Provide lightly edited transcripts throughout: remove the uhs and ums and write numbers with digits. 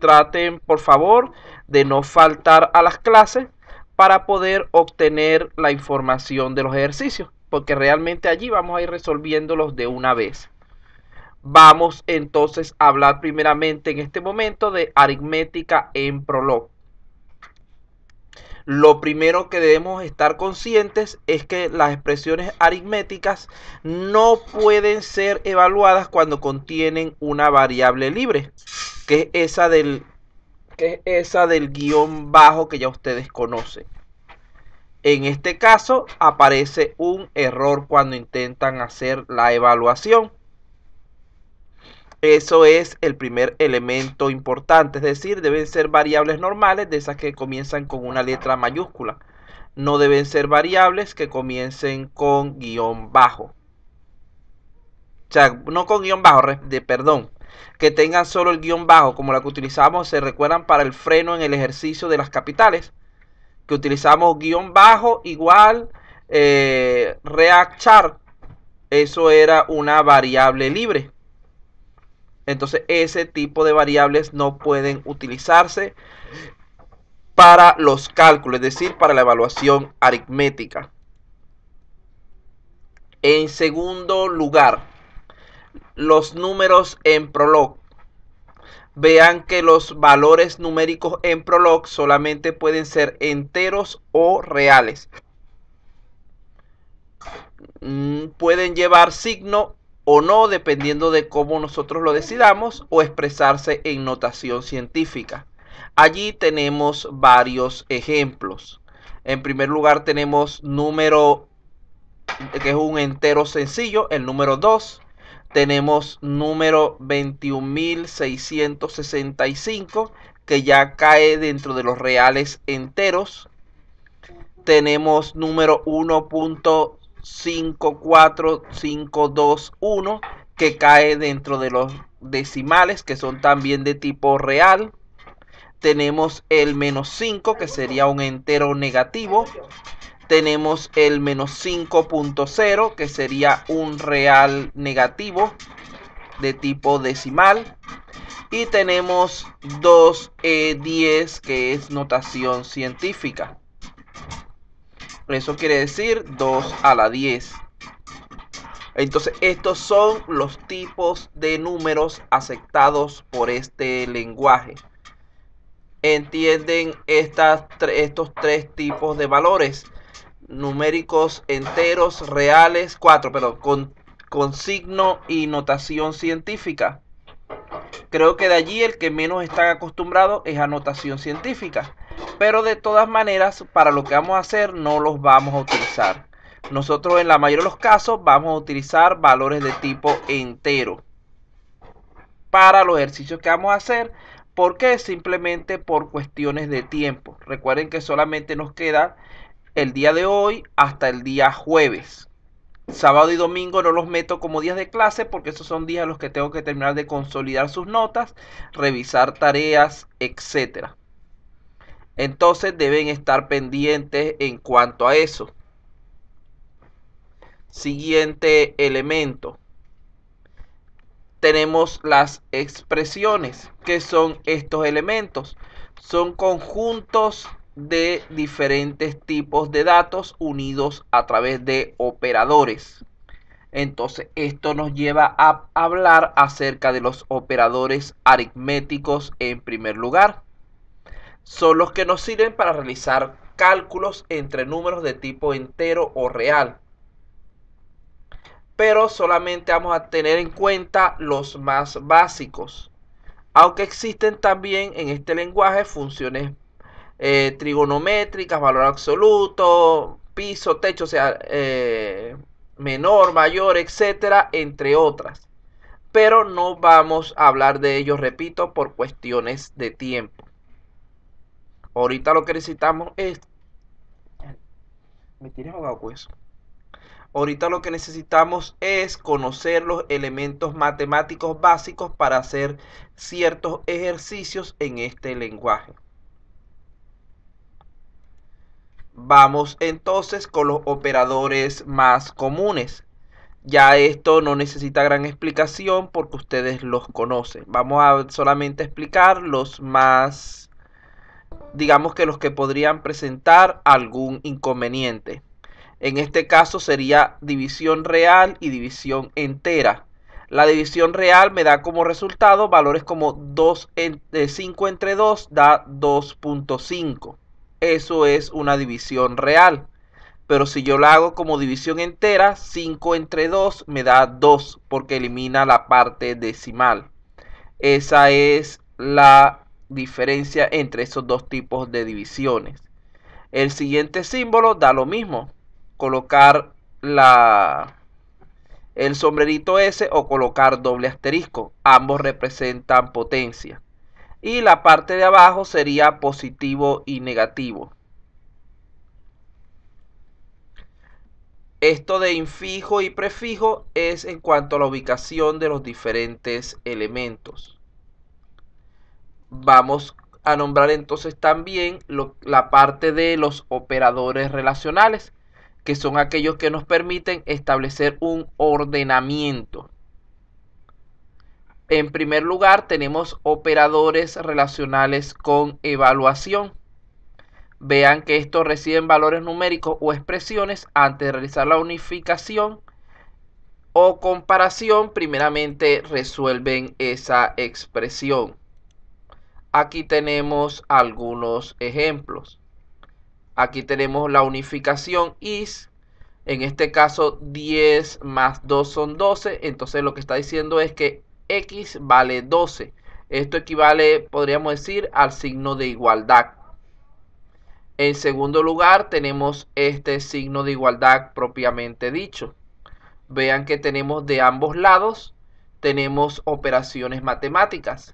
traten por favor de no faltar a las clases para poder obtener la información de los ejercicios, porque realmente allí vamos a ir resolviéndolos de una vez. Vamos entonces a hablar primeramente en este momento de aritmética en Prolog. Lo primero que debemos estar conscientes es que las expresiones aritméticas no pueden ser evaluadas cuando contienen una variable libre, que es esa del guión bajo que ya ustedes conocen. En este caso aparece un error cuando intentan hacer la evaluación. Eso es el primer elemento importante, es decir, deben ser variables normales, de esas que comienzan con una letra mayúscula. No deben ser variables que comiencen con guión bajo. O sea, no con guión bajo, perdón, que tengan solo el guión bajo, como la que utilizamos, se recuerdan para el freno en el ejercicio de las capitales, que utilizamos guión bajo igual react chart. Eso era una variable libre. Entonces ese tipo de variables no pueden utilizarse para los cálculos, es decir, para la evaluación aritmética. En segundo lugar, los números en Prolog. Vean que los valores numéricos en Prolog solamente pueden ser enteros o reales. Pueden llevar signo o no, dependiendo de cómo nosotros lo decidamos, o expresarse en notación científica. Allí tenemos varios ejemplos. En primer lugar tenemos número, que es un entero sencillo, el número 2. Tenemos número 21.665, que ya cae dentro de los reales enteros. Tenemos número 1.54521, que cae dentro de los decimales, que son también de tipo real. Tenemos el menos 5, que sería un entero negativo. Tenemos el menos 5.0, que sería un real negativo de tipo decimal. Y tenemos 2E10, que es notación científica. Eso quiere decir 2 a la 10. Entonces estos son los tipos de números aceptados por este lenguaje. Entienden estos tres tipos de valores numéricos enteros, reales, con signo y notación científica. Creo que de allí el que menos están acostumbrados es a notación científica, pero de todas maneras para lo que vamos a hacer no los vamos a utilizar. Nosotros en la mayoría de los casos vamos a utilizar valores de tipo entero para los ejercicios que vamos a hacer. ¿Por qué? Simplemente por cuestiones de tiempo. Recuerden que solamente nos queda el día de hoy hasta el día jueves. Sábado y domingo no los meto como días de clase porque esos son días en los que tengo que terminar de consolidar sus notas, revisar tareas, etc. Entonces deben estar pendientes en cuanto a eso. Siguiente elemento. Tenemos las expresiones. ¿Qué son estos elementos? Son conjuntos de diferentes tipos de datos unidos a través de operadores. Entonces esto nos lleva a hablar acerca de los operadores aritméticos en primer lugar. Son los que nos sirven para realizar cálculos entre números de tipo entero o real. Pero solamente vamos a tener en cuenta los más básicos. Aunque existen también en este lenguaje funciones trigonométricas, valor absoluto, piso, techo, o sea, menor, mayor, etcétera, entre otras. Pero no vamos a hablar de ellos, repito, por cuestiones de tiempo. Ahorita lo que necesitamos es... ¿Me tienes ahogado con eso? Ahorita lo que necesitamos es conocer los elementos matemáticos básicos para hacer ciertos ejercicios en este lenguaje. Vamos entonces con los operadores más comunes. Ya esto no necesita gran explicación porque ustedes los conocen. Vamos a solamente explicar los más, digamos que los que podrían presentar algún inconveniente. En este caso sería división real y división entera. La división real me da como resultado valores como 5 entre 2 da 2.5. Eso es una división real. Pero si yo la hago como división entera, 5 entre 2 me da 2 porque elimina la parte decimal. Esa es la diferencia entre esos dos tipos de divisiones. El siguiente símbolo da lo mismo. Colocar el sombrerito S o colocar doble asterisco. Ambos representan potencia. Y la parte de abajo sería positivo y negativo. Esto de infijo y prefijo es en cuanto a la ubicación de los diferentes elementos. Vamos a nombrar entonces también la parte de los operadores relacionales, que son aquellos que nos permiten establecer un ordenamiento. En primer lugar, tenemos operadores relacionales con evaluación. Vean que estos reciben valores numéricos o expresiones antes de realizar la unificación o comparación. Primeramente resuelven esa expresión. Aquí tenemos algunos ejemplos. Aquí tenemos la unificación is. En este caso 10 más 2 son 12. Entonces lo que está diciendo es que x vale 12. Esto equivale, podríamos decir, al signo de igualdad. En segundo lugar tenemos este signo de igualdad propiamente dicho. Vean que tenemos de ambos lados, tenemos operaciones matemáticas.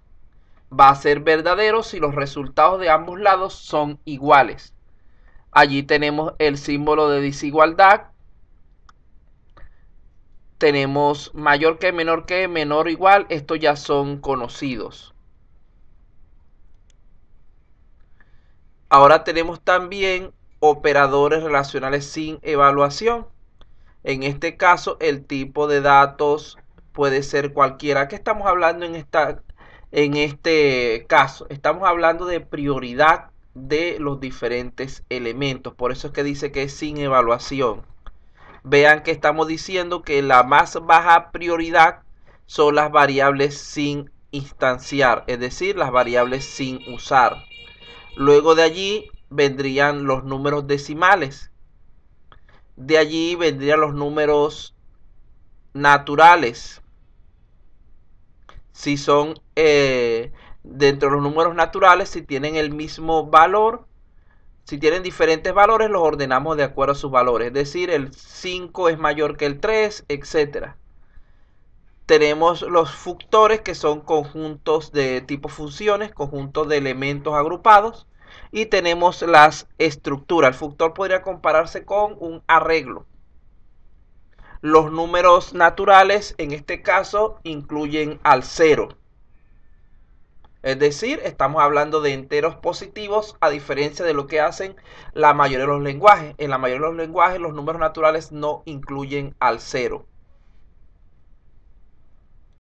Va a ser verdadero si los resultados de ambos lados son iguales. Allí tenemos el símbolo de desigualdad. Tenemos mayor que, menor o igual. Estos ya son conocidos. Ahora tenemos también operadores relacionales sin evaluación. En este caso, el tipo de datos puede ser cualquiera. ¿Qué estamos hablando en este caso? Estamos hablando de prioridad de los diferentes elementos. Por eso es que dice que es sin evaluación. Vean que estamos diciendo que la más baja prioridad son las variables sin instanciar, es decir, las variables sin usar. Luego de allí vendrían los números decimales. De allí vendrían los números naturales. Si son dentro de los números naturales, si tienen el mismo valor, si tienen diferentes valores, los ordenamos de acuerdo a sus valores. Es decir, el 5 es mayor que el 3, etc. Tenemos los functores, que son conjuntos de tipo funciones, conjuntos de elementos agrupados. Y tenemos las estructuras. El functor podría compararse con un arreglo. Los números naturales, en este caso, incluyen al 0. Es decir, estamos hablando de enteros positivos, a diferencia de lo que hacen la mayoría de los lenguajes. En la mayoría de los lenguajes, los números naturales no incluyen al 0.